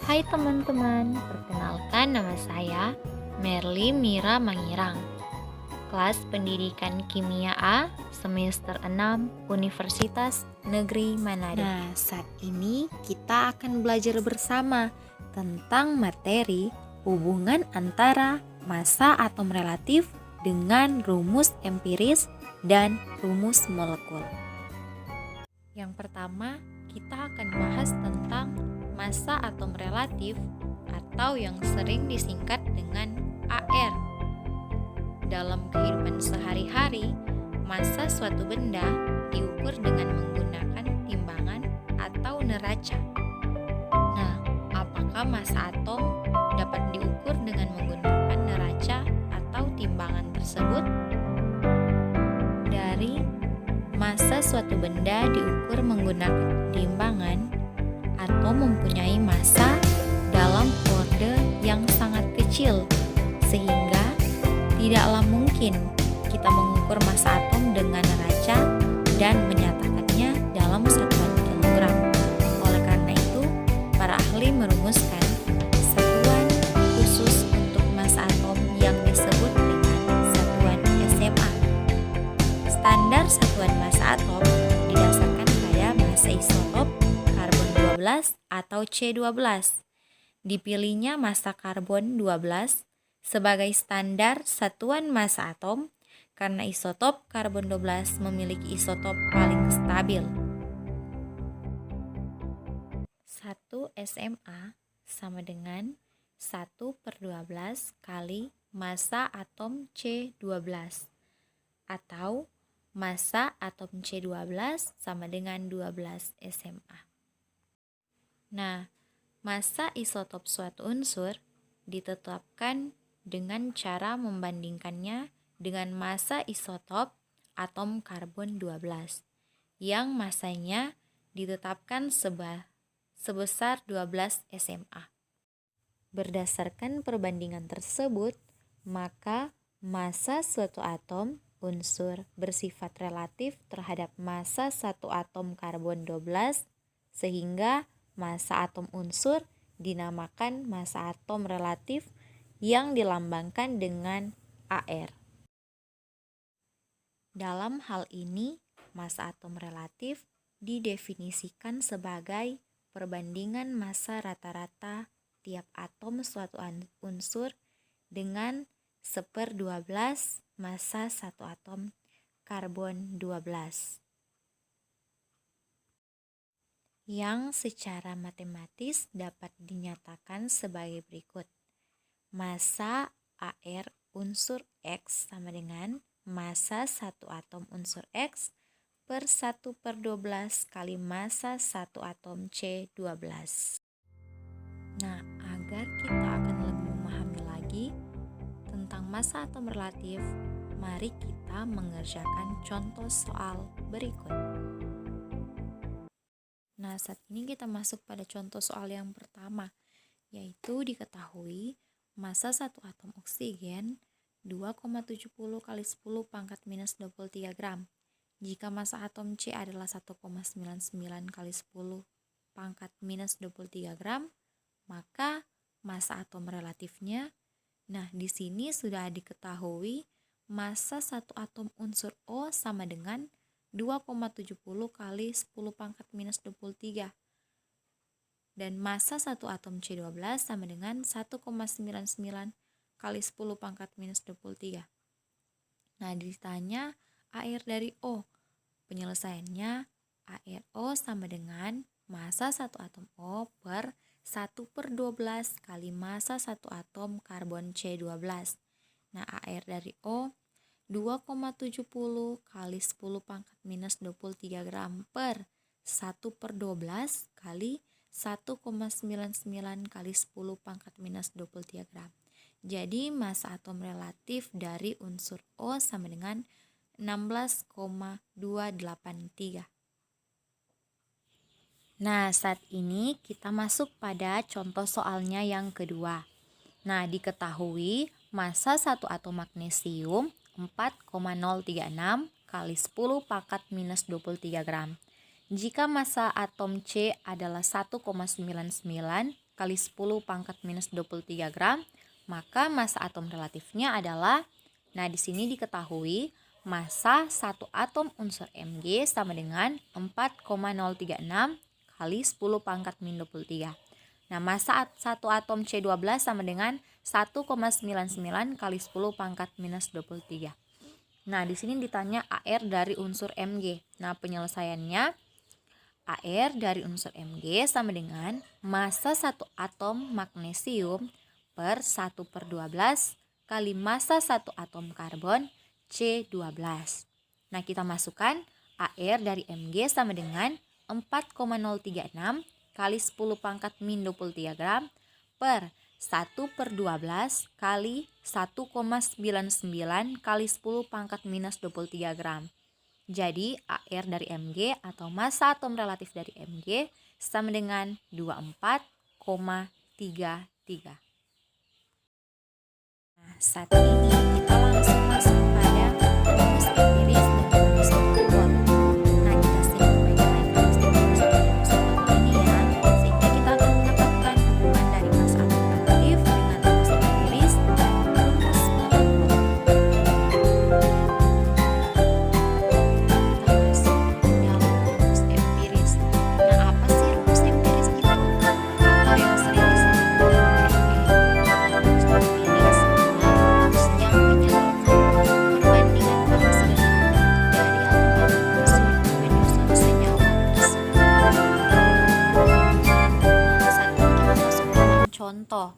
Hai teman-teman, perkenalkan nama saya Merly Mira Mangirang, kelas Pendidikan Kimia A, semester 6, Universitas Negeri Manado. Nah, saat ini kita akan belajar bersama tentang materi hubungan antara massa atom relatif dengan rumus empiris dan rumus molekul. Yang pertama, kita akan bahas tentang massa atom relatif atau yang sering disingkat dengan AR. Dalam kehidupan sehari-hari, massa suatu benda diukur dengan menggunakan timbangan atau neraca. Nah, apakah massa atom dapat diukur dengan menggunakan neraca atau timbangan tersebut? Dari massa suatu benda diukur menggunakan timbangan atau mempunyai massa dalam kode yang sangat kecil, sehingga tidaklah mungkin kita mengukur massa atom dengan neraca dan menyatakannya dalam satuan kilogram. Oleh karena itu, para ahli merumuskan satuan khusus untuk massa atom yang disebut dengan satuan SMA. Standar satuan massa atom didasarkan pada massa isotop karbon 12 atau C12. Dipilihnya massa karbon 12 sebagai standar satuan massa atom karena isotop karbon 12 memiliki isotop paling stabil. 1 SMA sama dengan 1/12 kali massa atom C12 atau massa atom C12 sama dengan 12 SMA. Nah, massa isotop suatu unsur ditetapkan dengan cara membandingkannya dengan massa isotop atom karbon 12 yang massanya ditetapkan sebesar 12 SMA. Berdasarkan perbandingan tersebut, maka massa suatu atom unsur bersifat relatif terhadap massa satu atom karbon 12 sehingga massa atom unsur dinamakan massa atom relatif yang dilambangkan dengan AR. Dalam hal ini, massa atom relatif didefinisikan sebagai perbandingan massa rata-rata tiap atom suatu unsur dengan 1/12 massa satu atom karbon 12. Yang secara matematis dapat dinyatakan sebagai berikut. Massa AR unsur X sama dengan massa satu atom unsur X per 1/12 kali massa satu atom C12. Nah, agar kita akan lebih memahami lagi tentang massa atom relatif, mari kita mengerjakan contoh soal berikut. Nah, saat ini kita masuk pada contoh soal yang pertama, yaitu diketahui massa satu atom oksigen 2,70 kali 10 pangkat minus 23 gram. Jika massa atom C adalah 1,99 kali 10 pangkat minus 23 gram, maka massa atom relatifnya, nah di sini sudah diketahui massa satu atom unsur O sama dengan 2,70 kali 10 pangkat minus 23. Dan massa satu atom C12 sama dengan 1,99 kali 10 pangkat minus 23. Nah, ditanya AR dari O. Penyelesaiannya ARO sama dengan massa satu atom O per 1/12 kali massa satu atom karbon C12. Nah, AR dari O 2,70 kali 10 pangkat minus 23 gram per 1/12 kali 1,99 kali 10 pangkat minus 23 gram. Jadi massa atom relatif dari unsur O sama dengan 16,283. Nah, saat ini kita masuk pada contoh soalnya yang kedua. Nah, diketahui massa satu atom magnesium 4,036 kali 10 pangkat minus 23 gram. Jika massa atom C adalah 1,99, kali 10 pangkat minus 23 gram, maka massa atom relatifnya adalah, nah di sini diketahui massa satu atom unsur Mg sama dengan 4,036 kali 10 pangkat min 23. Nah, massa satu atom C12 sama dengan 1,99 kali 10 pangkat minus 23. Nah, di sini ditanya AR dari unsur Mg. Nah, penyelesaiannya AR dari unsur Mg sama dengan massa satu atom magnesium per 1/12 kali massa satu atom karbon C12. Nah, kita masukkan AR dari Mg sama dengan 4,036 kali 10 pangkat min 23 gram per 1/12 kali 1,99 kali 10 pangkat minus 23 gram. Jadi AR dari Mg atau massa atom relatif dari Mg sama dengan 24,33. Nah, saat ini kita langsung masuk pada rumus empiris dan rumus mengkumpul. Nah, kita sedang bagian rumus empiris dan rumus mengkumpul ini ya, sehingga kita akan mendapatkan hubungan dari massa atom relatif dengan rumus empiris dan rumus mengkumpul. Kita masuk dalam rumus empiris. Nah, apa sih rumus empiris itu? Atau yang sering disebut dengan rumus empiris. Rumus yang menyatakan perbandingan paling sederhana dari atom-atom unsur penyusun senyawa tersebut. Saat ini kita masuk dalam contoh.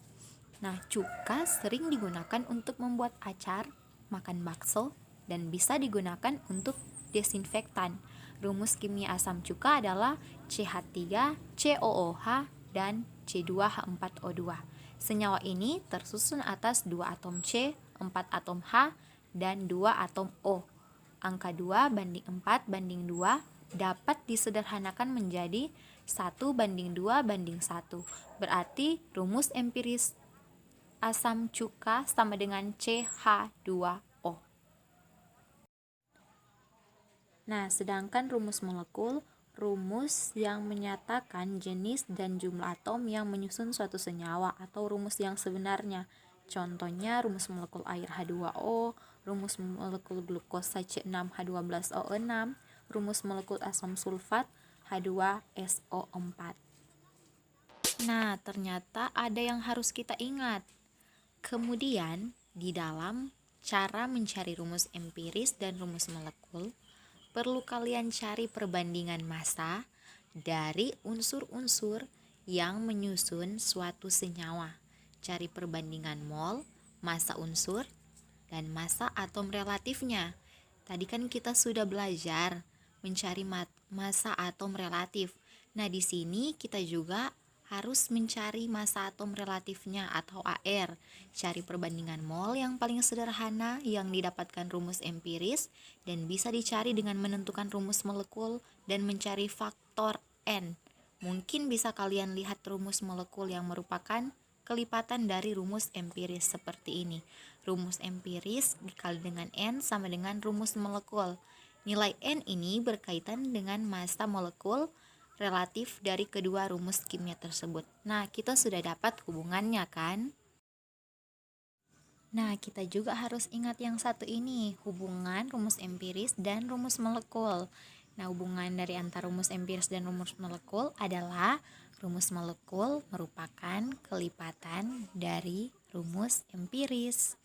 Nah, cuka sering digunakan untuk membuat acar, makan bakso, dan bisa digunakan untuk desinfektan. Rumus kimia asam cuka adalah CH3COOH dan C2H4O2. Senyawa ini tersusun atas 2 atom C, 4 atom H, dan 2 atom O. Angka 2:4:2 dapat disederhanakan menjadi 1:2:1. Berarti rumus empiris asam cuka sama dengan CH2O. Nah, sedangkan rumus molekul, rumus yang menyatakan jenis dan jumlah atom yang menyusun suatu senyawa atau rumus yang sebenarnya. Contohnya rumus molekul air H2O, rumus molekul glukosa C6H12O6, rumus molekul asam sulfat H2SO4. Nah, ternyata ada yang harus kita ingat. Kemudian, di dalam cara mencari rumus empiris dan rumus molekul, perlu kalian cari perbandingan massa dari unsur-unsur yang menyusun suatu senyawa. Cari perbandingan mol, massa unsur, dan massa atom relatifnya. Tadi kan kita sudah belajar mencari massa atom relatif. Nah, di sini kita juga harus mencari massa atom relatifnya atau AR. Cari perbandingan mol yang paling sederhana yang didapatkan rumus empiris dan bisa dicari dengan menentukan rumus molekul dan mencari faktor N. Mungkin bisa kalian lihat rumus molekul yang merupakan kelipatan dari rumus empiris seperti ini. Rumus empiris dikali dengan N sama dengan rumus molekul. Nilai N ini berkaitan dengan massa molekul relatif dari kedua rumus kimia tersebut. Nah, kita sudah dapat hubungannya kan? Nah, kita juga harus ingat yang satu ini, hubungan rumus empiris dan rumus molekul. Nah, hubungan dari antara rumus empiris dan rumus molekul adalah rumus molekul merupakan kelipatan dari rumus empiris.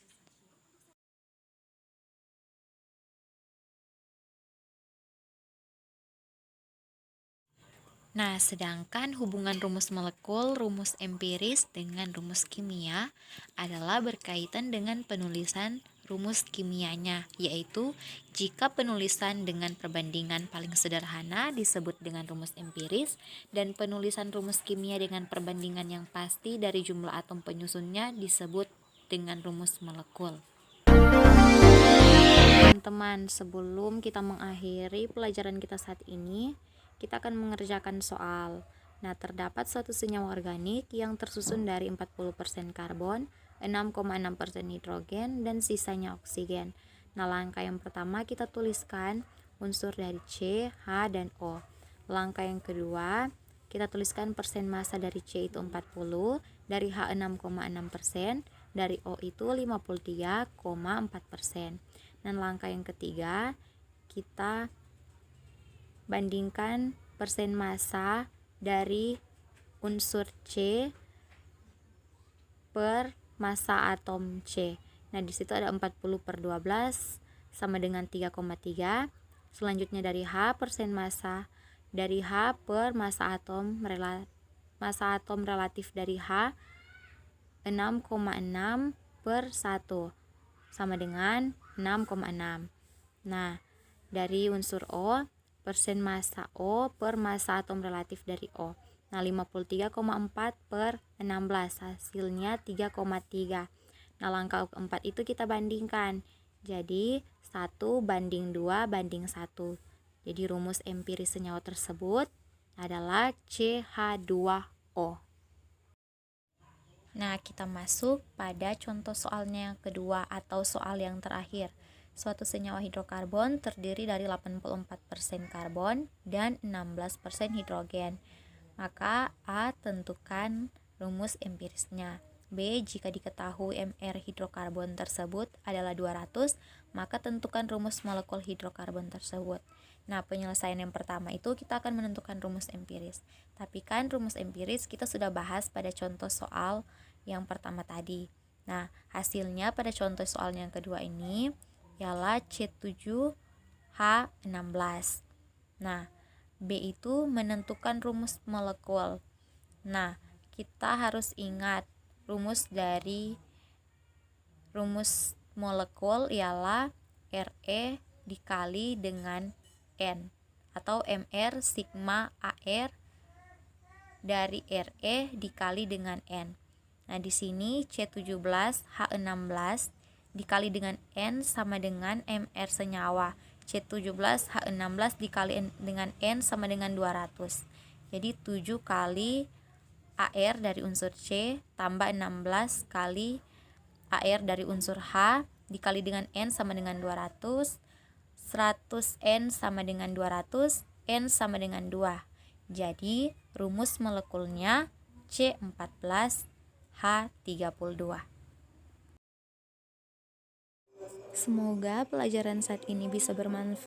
Nah, sedangkan hubungan rumus molekul, rumus empiris dengan rumus kimia adalah berkaitan dengan penulisan rumus kimianya, yaitu jika penulisan dengan perbandingan paling sederhana disebut dengan rumus empiris dan penulisan rumus kimia dengan perbandingan yang pasti dari jumlah atom penyusunnya disebut dengan rumus molekul. Teman-teman, sebelum kita mengakhiri pelajaran kita saat ini, kita akan mengerjakan soal. Nah, terdapat suatu senyawa organik yang tersusun dari 40% karbon, 6,6% nitrogen, dan sisanya oksigen. Nah, langkah yang pertama kita tuliskan unsur dari C, H, dan O. Langkah yang kedua, kita tuliskan persen massa dari C itu 40, dari H 6,6%, dari O itu 53,4%. Dan langkah yang ketiga, kita bandingkan persen massa dari unsur C per massa atom C. Nah, di situ ada 40/12 sama dengan 3,3. Selanjutnya dari H, persen massa dari H per massa atom relatif dari H 6,6 per 1 sama dengan 6,6. Nah, dari unsur O, persen massa O per massa atom relatif dari O. Nah, 53,4 per 16, hasilnya 3,3. Nah, langkah keempat itu kita bandingkan. Jadi, 1:2:1. Jadi, rumus empiris senyawa tersebut adalah CH2O. Nah, kita masuk pada contoh soalnya yang kedua atau soal yang terakhir. Suatu senyawa hidrokarbon terdiri dari 84% karbon dan 16% hidrogen. Maka A, tentukan rumus empirisnya. B, jika diketahui Mr hidrokarbon tersebut adalah 200, maka tentukan rumus molekul hidrokarbon tersebut. Nah, penyelesaian yang pertama itu kita akan menentukan rumus empiris. Tapi kan rumus empiris kita sudah bahas pada contoh soal yang pertama tadi. Nah, hasilnya pada contoh soal yang kedua ini ialah C7H16. Nah, B itu menentukan rumus molekul. Nah, kita harus ingat rumus molekul ialah Re dikali dengan N atau Mr sigma Ar dari Re dikali dengan N. Nah, di sini C17H16 dikali dengan N sama dengan Mr senyawa. C17H16 dikali dengan N sama dengan 200. Jadi 7 kali Ar dari unsur C tambah 16 kali Ar dari unsur H dikali dengan N sama dengan 200. 100 N sama dengan 200, N sama dengan 2. Jadi rumus molekulnya C14H32. Semoga pelajaran saat ini bisa bermanfaat